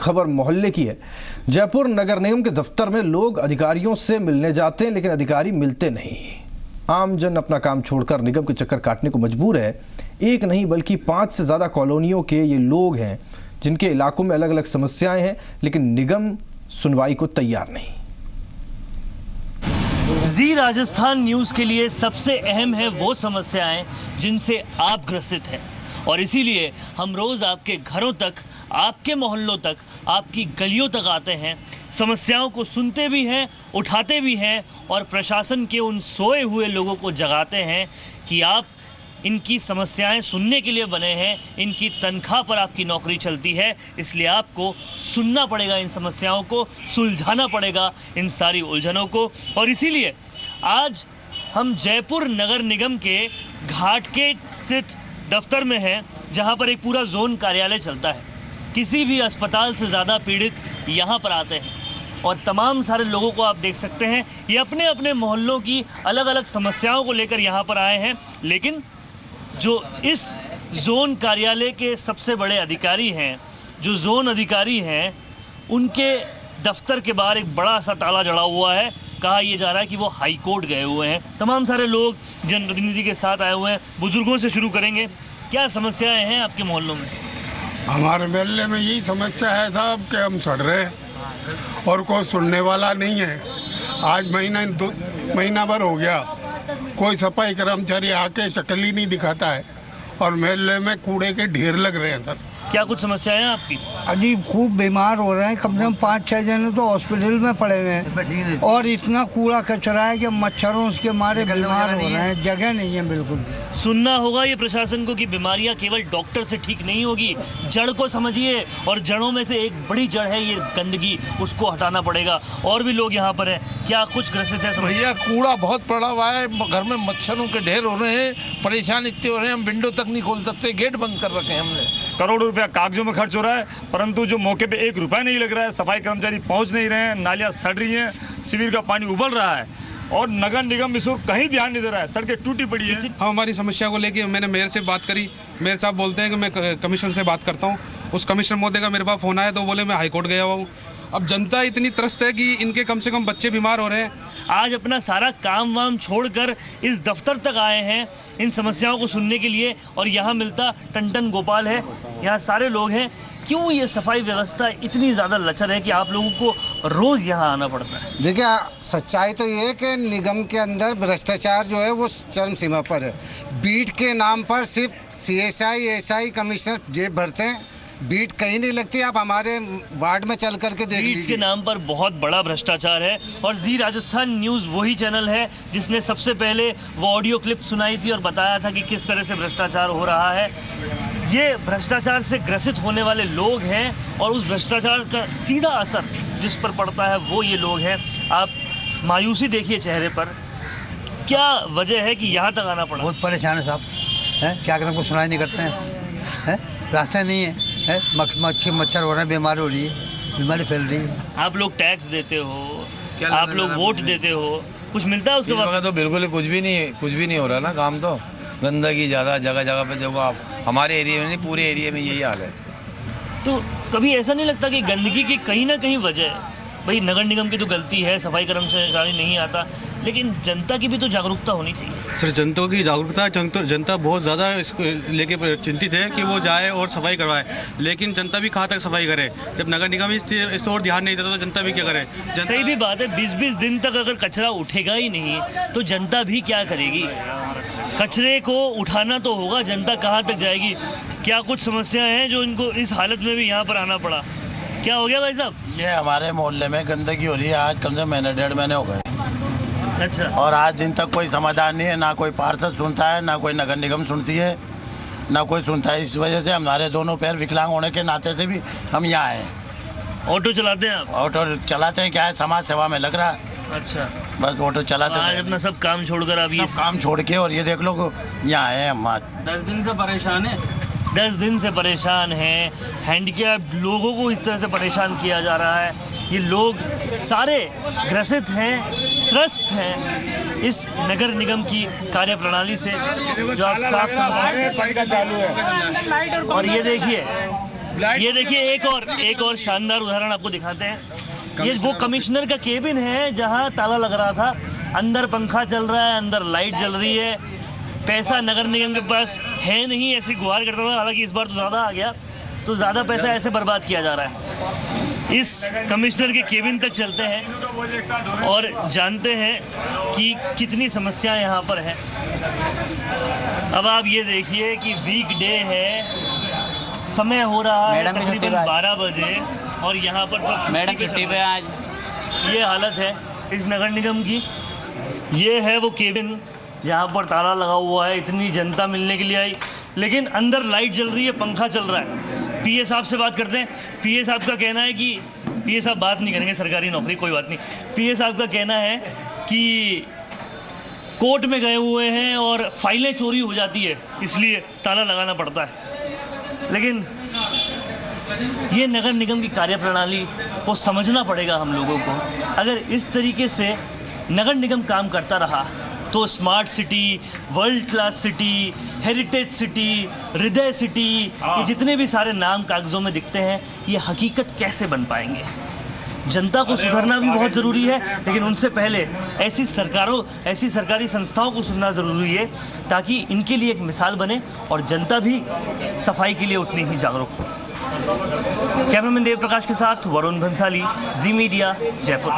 खबर मोहल्ले की है। जयपुर नगर निगम के दफ्तर में लोग अधिकारियों से मिलने जाते हैं, लेकिन अधिकारी मिलते नहीं। आमजन अपना काम छोड़कर निगम के चक्कर काटने को मजबूर है। एक नहीं बल्कि 5 से ज्यादा कॉलोनियों के ये लोग हैं जिनके इलाकों में अलग अलग समस्याएं हैं, लेकिन निगम सुनवाई को तैयार नहीं। जी राजस्थान न्यूज के लिए सबसे अहम है वो समस्याएं जिनसे आप ग्रसित हैं, और इसीलिए हम रोज आपके घरों तक, आपके मोहल्लों तक, आपकी गलियों तक आते हैं, समस्याओं को सुनते भी हैं, उठाते भी हैं और प्रशासन के उन सोए हुए लोगों को जगाते हैं कि आप इनकी समस्याएं सुनने के लिए बने हैं, इनकी तनख्वाह पर आपकी नौकरी चलती है, इसलिए आपको सुनना पड़ेगा, इन समस्याओं को सुलझाना पड़ेगा, इन सारी उलझनों को। और इसीलिए आज हम जयपुर नगर निगम के घाटगेट स्थित दफ्तर में हैं, जहां पर एक पूरा जोन कार्यालय चलता है। किसी भी अस्पताल से ज़्यादा पीड़ित यहाँ पर आते हैं और तमाम सारे लोगों को आप देख सकते हैं, ये अपने अपने मोहल्लों की अलग अलग समस्याओं को लेकर यहाँ पर आए हैं। लेकिन जो इस जोन कार्यालय के सबसे बड़े अधिकारी हैं, जो जोन अधिकारी हैं, उनके दफ्तर के बाहर एक बड़ा सा ताला जड़ा हुआ है। कहा यह जा रहा है कि वो हाई कोर्ट गए हुए हैं। तमाम सारे लोग जनप्रतिनिधि के साथ आए हुए हैं। बुजुर्गों से शुरू करेंगे, क्या समस्याएं हैं आपके मोहल्लों में? हमारे मोहल्ले में यही समस्या है साहब कि हम सड़ रहे हैं और कोई सुनने वाला नहीं है। आज महीना भर हो गया, कोई सफाई कर्मचारी आके शक्ल ही नहीं दिखाता है और मोहल्ले में कूड़े के ढेर लग रहे हैं। सर क्या कुछ समस्याएं हैं आपकी? अजी खूब बीमार हो रहे हैं, कम से कम 5-6 जने तो हॉस्पिटल में पड़े हुए हैं और इतना कूड़ा कचरा है कि मच्छरों उसके मारे बीमार हो रहे हैं, जगह नहीं है बिल्कुल। सुनना होगा ये प्रशासन को कि बीमारियां केवल डॉक्टर से ठीक नहीं होगी, जड़ को समझिए, और जड़ों में से एक बड़ी जड़ है ये गंदगी, उसको हटाना पड़ेगा। और भी लोग यहाँ पर हैं, क्या कुछ ग्रसित है? भैया कूड़ा बहुत पड़ा हुआ है, घर में मच्छरों के ढेर हो रहे हैं, परेशान इतने हो रहे हैं, हम विंडो तक नहीं खोल सकते, गेट बंद कर रखे हैं हमने। करोड़ों रुपया कागजों में खर्च हो रहा है, परंतु जो मौके पे 1 रुपया नहीं लग रहा है, सफाई कर्मचारी पहुंच नहीं रहे हैं, नालियां सड़ रही हैं, शिविर का पानी उबल रहा है और नगर निगम इस ओर कहीं ध्यान नहीं दे रहा है। सड़कें टूटी पड़ी है। हम हमारी समस्या को लेके मैंने मेयर से बात करी। मेयर साहब बोलते हैं कि मैं कमिश्नर से बात करता हूँ। उस कमिश्नर महोदय का मेरे पास फोन आया तो बोले मैं हाईकोर्ट गया हुआ हूँ। अब जनता इतनी त्रस्त है कि इनके कम से कम बच्चे बीमार हो रहे हैं। आज अपना सारा काम वाम छोड़कर इस दफ्तर तक आए हैं इन समस्याओं को सुनने के लिए, और यहाँ मिलता टन गोपाल है, यहाँ सारे लोग हैं। क्यों ये सफाई व्यवस्था इतनी ज़्यादा लचर है कि आप लोगों को रोज़ यहाँ आना पड़ता है? देखिए, सच्चाई तो ये है कि निगम के अंदर भ्रष्टाचार जो है वो चरम सीमा पर है। बीट के नाम पर सिर्फ CSI SI कमिश्नर जेब भरते हैं, बीट कहीं नहीं लगती। आप हमारे वार्ड में चल करके देख लीजिए, बीट के नाम पर बहुत बड़ा भ्रष्टाचार है। और जी राजस्थान न्यूज़ वही चैनल है जिसने सबसे पहले वो ऑडियो क्लिप सुनाई थी और बताया था कि किस तरह से भ्रष्टाचार हो रहा है। ये भ्रष्टाचार से ग्रसित होने वाले लोग हैं और उस भ्रष्टाचार का सीधा असर जिस पर पड़ता है वो ये लोग हैं। आप मायूसी देखिए चेहरे पर, क्या वजह है कि यहाँ तक आना पड़ा? बहुत परेशान है साहब, क्या करें, कुछ सुनाई नहीं करते हैं, रास्ता नहीं है, मच्छर हो रहे हैं, बीमारी हो रही है, बीमारी फैल रही है। आप लोग टैक्स देते हो, आप लोग वोट देते हो, कुछ मिलता है उसके बाद? तो बिल्कुल कुछ भी नहीं हो रहा ना। काम तो गंदगी ज़्यादा, जगह जगह पे देखो आप, हमारे एरिया में नहीं पूरे एरिया में यही हाल है। तो कभी ऐसा नहीं लगता कि गंदगी की कहीं ना कहीं वजह है? भाई नगर निगम की तो गलती है, सफाई कर्मचारी नहीं आता, लेकिन जनता की भी तो जागरूकता होनी चाहिए। सर जनता की जागरूकता, जनता बहुत ज़्यादा इसको लेके चिंतित है कि वो जाए और सफाई करवाए, लेकिन जनता भी कहाँ तक सफाई करे जब नगर निगम इस और ध्यान नहीं देता तो जनता भी क्या करे? सही भी बात है, 20-20 दिन तक अगर कचरा उठेगा ही नहीं तो जनता भी क्या करेगी? कचरे को उठाना तो होगा, जनता कहाँ तक जाएगी? क्या कुछ समस्याएं हैं जो इनको इस हालत में भी यहाँ पर आना पड़ा? क्या हो गया भाई साहब? ये हमारे मोहल्ले में गंदगी हो रही है, आज कम से कम 1.5 महीने हो गए। अच्छा। और आज दिन तक कोई समाधान नहीं है, ना कोई पार्षद सुनता है, ना कोई नगर निगम सुनती है, ना कोई सुनता है। इस वजह से हमारे दोनों पैर विकलांग होने के नाते से भी हम यहाँ आए हैं। ऑटो चलाते हैं आप? ऑटो चलाते हैं, क्या है, समाज सेवा में लग रहा है। अच्छा, बस ऑटो चलाते हैं। आज अपना सब काम छोड़कर आप ये काम छोड़ के, और ये देख लो यहाँ आए हैं हम आज। 10 दिन से परेशान है। 10 दिन से परेशान हैं। हैंडीकैप लोगों को इस तरह से परेशान किया जा रहा है। ये लोग सारे ग्रसित हैं, त्रस्त हैं इस नगर निगम की कार्यप्रणाली से, जो आप साफ समझ सकते हैं। और ये देखिए ये देखिए एक और शानदार उदाहरण आपको दिखाते हैं। ये वो कमिश्नर का केबिन है जहां ताला लग रहा था, अंदर पंखा चल रहा है, अंदर लाइट जल रही है। पैसा नगर निगम के पास है नहीं, ऐसी गुहार करता था, हालांकि इस बार तो ज़्यादा आ गया, तो ज़्यादा पैसा ऐसे बर्बाद किया जा रहा है। इस कमिश्नर के केबिन तक चलते हैं और जानते हैं कि कितनी समस्याएं यहाँ पर है। अब आप ये देखिए कि वीकडे है, समय हो रहा है तकरीबन 12 बजे और यहाँ पर तो मैडम छुट्टी पे आज। ये हालत है इस नगर निगम की। ये है वो केबिन जहाँ पर ताला लगा हुआ है, इतनी जनता मिलने के लिए आई, लेकिन अंदर लाइट जल रही है, पंखा चल रहा है। पीए साहब से बात करते हैं। पीए साहब का कहना है कि पीए साहब बात नहीं करेंगे, सरकारी नौकरी कोई बात नहीं। पीए साहब का कहना है कि कोर्ट में गए हुए हैं और फाइलें चोरी हो जाती है, इसलिए ताला लगाना पड़ता है। लेकिन ये नगर निगम की कार्यप्रणाली को समझना पड़ेगा हम लोगों को। अगर इस तरीके से नगर निगम काम करता रहा तो smart city, world class city, heritage city, हृदय सिटी, ये जितने भी सारे नाम कागजों में दिखते हैं, ये हकीकत कैसे बन पाएंगे? जनता को सुधरना भी बहुत ज़रूरी है, लेकिन उनसे पहले ऐसी सरकारी संस्थाओं को सुनना ज़रूरी है ताकि इनके लिए एक मिसाल बने और जनता भी सफाई के लिए उतनी ही जागरूक हो। कैमरामैन देव प्रकाश के साथ वरुण भंसाली, जी मीडिया, जयपुर।